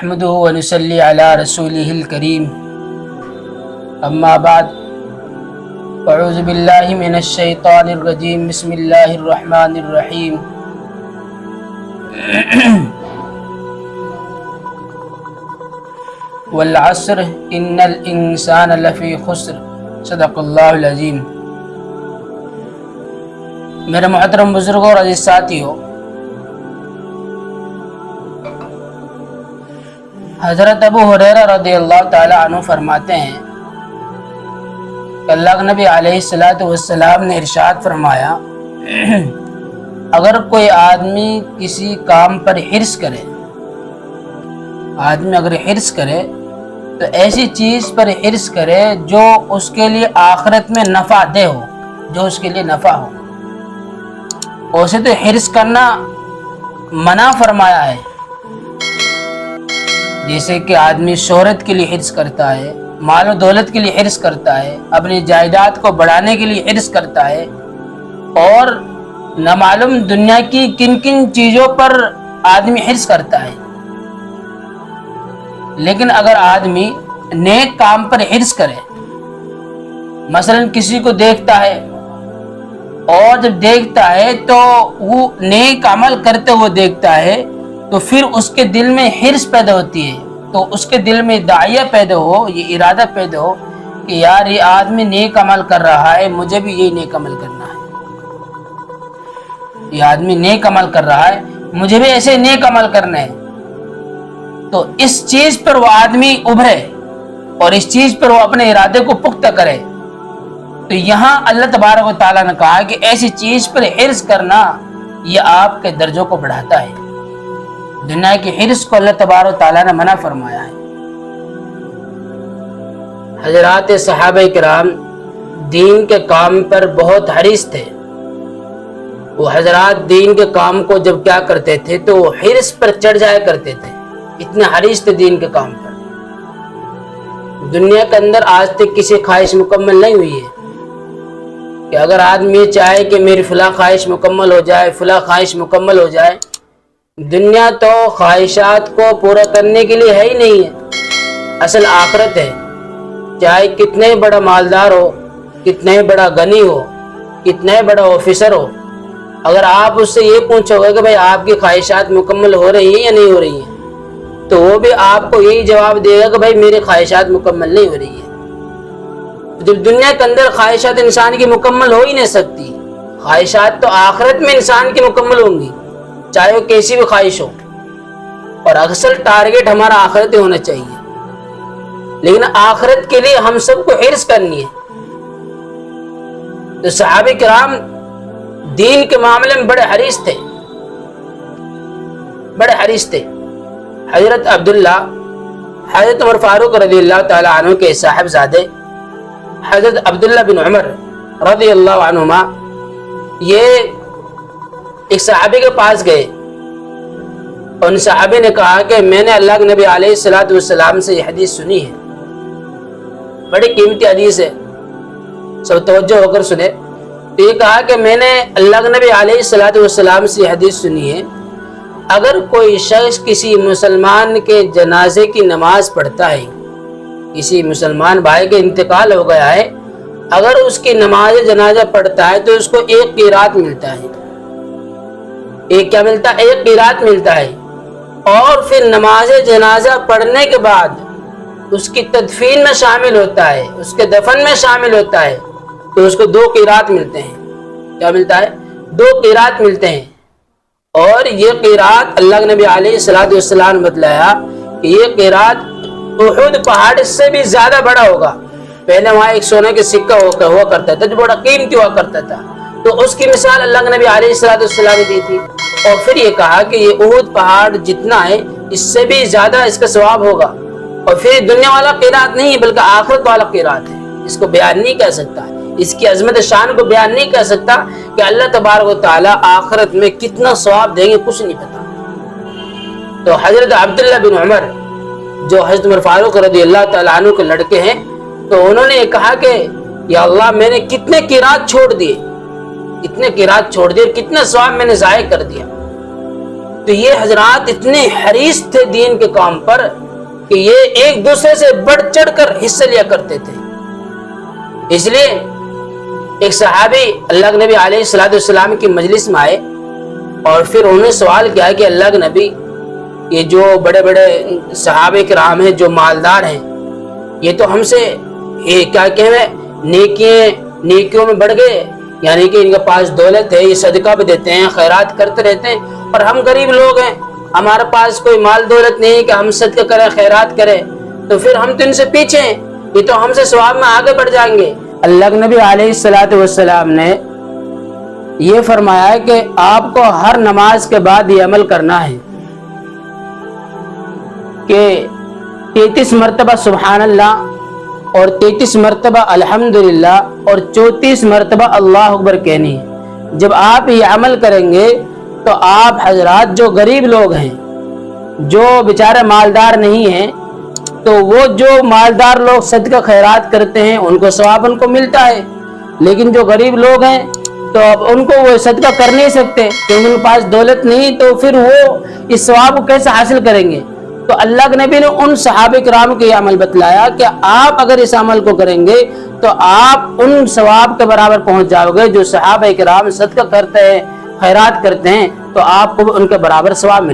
نحمده ونصلي على رسوله الكريم اما بعد اعوذ باللہ من الشیطان الرجیم بسم اللہ الرحمن الرحیم والعصر ان الانسان لفی خسر صدق اللہ العظیم۔ میرے محترم بزرگوں اور عزیز ساتھیوں، حضرت ابو ہریرہ رضی اللہ تعالی عنہ فرماتے ہیں کہ اللہ کے نبی علیہ السلام نے ارشاد فرمایا، اگر کوئی آدمی کسی کام پر حرص کرے، تو ایسی چیز پر حرص کرے جو اس کے لیے آخرت میں نفع دہ ہو، اسے تو حرص کرنا منع فرمایا ہے۔ جیسے کہ آدمی شہرت کے لیے حرص کرتا ہے، مال و دولت کے لیے حرص کرتا ہے، اپنی جائیداد کو بڑھانے کے لیے حرص کرتا ہے، اور نہ معلوم دنیا کی کن کن چیزوں پر آدمی حرص کرتا ہے۔ لیکن اگر آدمی نیک کام پر حرص کرے، مثلا کسی کو دیکھتا ہے اور جب دیکھتا ہے تو وہ نیک عمل کرتے ہوئے دیکھتا ہے، تو پھر اس کے دل میں حرص پیدا ہوتی ہے، تو اس کے دل میں داعیہ پیدا ہو، یہ ارادہ پیدا ہو کہ یار یہ آدمی نیک عمل کر رہا ہے، مجھے بھی یہی نیک عمل کرنا ہے۔ یہ آدمی نیک عمل کر رہا ہے، مجھے بھی ایسے نیک عمل کرنا ہے۔ تو اس چیز پر وہ آدمی ابھرے اور اس چیز پر وہ اپنے ارادے کو پختہ کرے، تو یہاں اللہ تبارک و تعالیٰ نے کہا کہ ایسی چیز پر حرص کرنا یہ آپ کے درجوں کو بڑھاتا ہے۔ دنیا کی حرص کو اللہ تبارک و تعالیٰ نے منع فرمایا ہے۔ حضرات صحابہ کرام دین کے کام پر بہت حریص تھے۔ وہ حضرات دین کے کام کو جب کیا کرتے تھے تو وہ حرص پر چڑھ جایا کرتے تھے، اتنے حریص تھے دین کے کام پر۔ دنیا کے اندر آج تک کسی خواہش مکمل نہیں ہوئی ہے کہ اگر آدمی چاہے کہ میری فلاں خواہش مکمل ہو جائے، فلاں خواہش مکمل ہو جائے، دنیا تو خواہشات کو پورا کرنے کے لیے ہے ہی نہیں ہے، اصل آخرت ہے۔ چاہے کتنے بڑا مالدار ہو، کتنے بڑا غنی ہو، کتنے بڑا آفیسر ہو، اگر آپ اس سے یہ پوچھو گے کہ بھائی آپ کی خواہشات مکمل ہو رہی ہیں یا نہیں ہو رہی ہیں، تو وہ بھی آپ کو یہی جواب دے گا کہ بھائی میری خواہشات مکمل نہیں ہو رہی ہیں۔ جب دنیا کے اندر خواہشات انسان کی مکمل ہو ہی نہیں سکتی، خواہشات تو آخرت میں انسان کی مکمل ہوں گی، چاہے وہ کیسی بھی خواہش ہو، اور اصل ٹارگٹ ہمارا آخرت ہونا چاہیے۔ لیکن آخرت کے لیے ہم سب کو حرص کرنی ہے۔ تو صحابہ کرام دین کے معاملے میں بڑے حریص تھے۔ حضرت عبداللہ، حضرت عمر فاروق رضی اللہ تعالی عنہ کے صاحبزادے حضرت عبداللہ بن عمر رضی اللہ عنہما، یہ ایک صحابی کے پاس گئے، ان صحابی نے کہا کہ میں نے اللہ کے نبی علیہ السلام سے یہ حدیث سنی ہے، بڑی قیمتی حدیث ہے، سب توجہ ہو کر سنے۔ تو یہ کہا کہ میں نے اللہ کے نبی علیہ السلام سے یہ حدیث سنی ہے، اگر کوئی شخص کسی مسلمان کے جنازے کی نماز پڑھتا ہے، کسی مسلمان بھائی کا انتقال ہو گیا ہے، اگر اس کی نماز جنازہ پڑھتا ہے تو اس کو ایک قیرات ملتا ہے، ایک قیرات ملتا ہے، اور پھر نماز جنازہ پڑھنے کے بعد اس کی تدفین میں شامل ہوتا ہے، اس کے دفن میں شامل ہوتا ہے، تو اس کو 2 قیرات ملتے ہیں۔ کیا ملتا ہے؟ 2 قیرات ملتے ہیں۔ اور یہ قیرات اللہ کے نبی علیہ السلام نے بتلایا کہ یہ قیرات احد پہاڑ سے بھی زیادہ بڑا ہوگا۔ پہلے وہاں ایک سونے کے سکہ ہوا کرتا تھا جو بڑا قیمتی ہوا کرتا تھا، تو اس کی مثال اللہ کے نبی علیہ السلام نے دی تھی، اور پھر یہ کہا کہ یہ احد پہاڑ جتنا ہے اس سے بھی زیادہ اس کا ثواب ہوگا، اور پھر دنیا والا قیرات نہیں ہے بلکہ آخرت والا قیرات ہے۔ اس کو بیان نہیں کہہ سکتا، اس کی عظمت شان کو بیان نہیں کہہ سکتا کہ اللہ تبارک و تعالیٰ آخرت میں کتنا ثواب دیں گے، کچھ نہیں پتا۔ تو حضرت عبداللہ بن عمر جو حضرت عمر فاروق رضی اللہ تعالیٰ عنہ کے لڑکے ہیں، تو انہوں نے کہا کہ یا اللہ میں نے کتنے قیرات چھوڑ دیے، کتنے ثواب میں نے ضائع کر دیا۔ تو یہ حضرات اتنے حریص تھے دین کے کام پر کہ یہ ایک دوسرے سے بڑھ چڑھ کر حصہ لیا کرتے تھے۔ اس لیے ایک صحابی اللہ کے نبی علیہ الصلوۃ والسلام کی مجلس میں آئے اور پھر انہوں نے سوال کیا کہ اللہ کے نبی، یہ جو بڑے بڑے صحابہ کرام ہیں جو مالدار ہیں، یہ تو ہم سے کیا کہیں نیکیوں میں بڑھ گئے، یعنی کہ ان کے پاس دولت ہے، یہ صدقہ بھی دیتے ہیں، خیرات کرتے رہتے ہیں، اور ہم غریب لوگ ہیں، ہمارے پاس کوئی مال دولت نہیں کہ ہم صدقہ کریں، خیرات کریں، تو پھر ہم تو ان سے پیچھے ہیں، یہ تو ہم سے ثواب میں آگے بڑھ جائیں گے۔ اللہ کے نبی علیہ الصلوۃ والسلام نے یہ فرمایا ہے کہ آپ کو ہر نماز کے بعد یہ عمل کرنا ہے کہ 33 مرتبہ سبحان اللہ اور 33 مرتبہ الحمدللہ اور 34 مرتبہ اللہ اکبر کہنی ہے۔ جب آپ یہ عمل کریں گے تو آپ حضرات جو غریب لوگ ہیں، جو بیچارے مالدار نہیں ہیں، تو وہ جو مالدار لوگ صدقہ خیرات کرتے ہیں ان کو ثواب ان کو ملتا ہے، لیکن جو غریب لوگ ہیں تو اب ان کو وہ صدقہ کر نہیں سکتے کیونکہ ان کے پاس دولت نہیں، تو پھر وہ اس ثواب کو کیسے حاصل کریں گے؟ تو اللہ کے نبی نے ان صحابہ کرام کو یہ عمل بتلایا کہ آپ اگر اس عمل کو کریں گے تو آپ ان ثواب کے برابر پہنچ جاؤ گے جو صحابہ کرام صدقہ کرتے ہیں، خیرات کرتے ہیں، تو آپ کو ان کے برابر ثواب ملے۔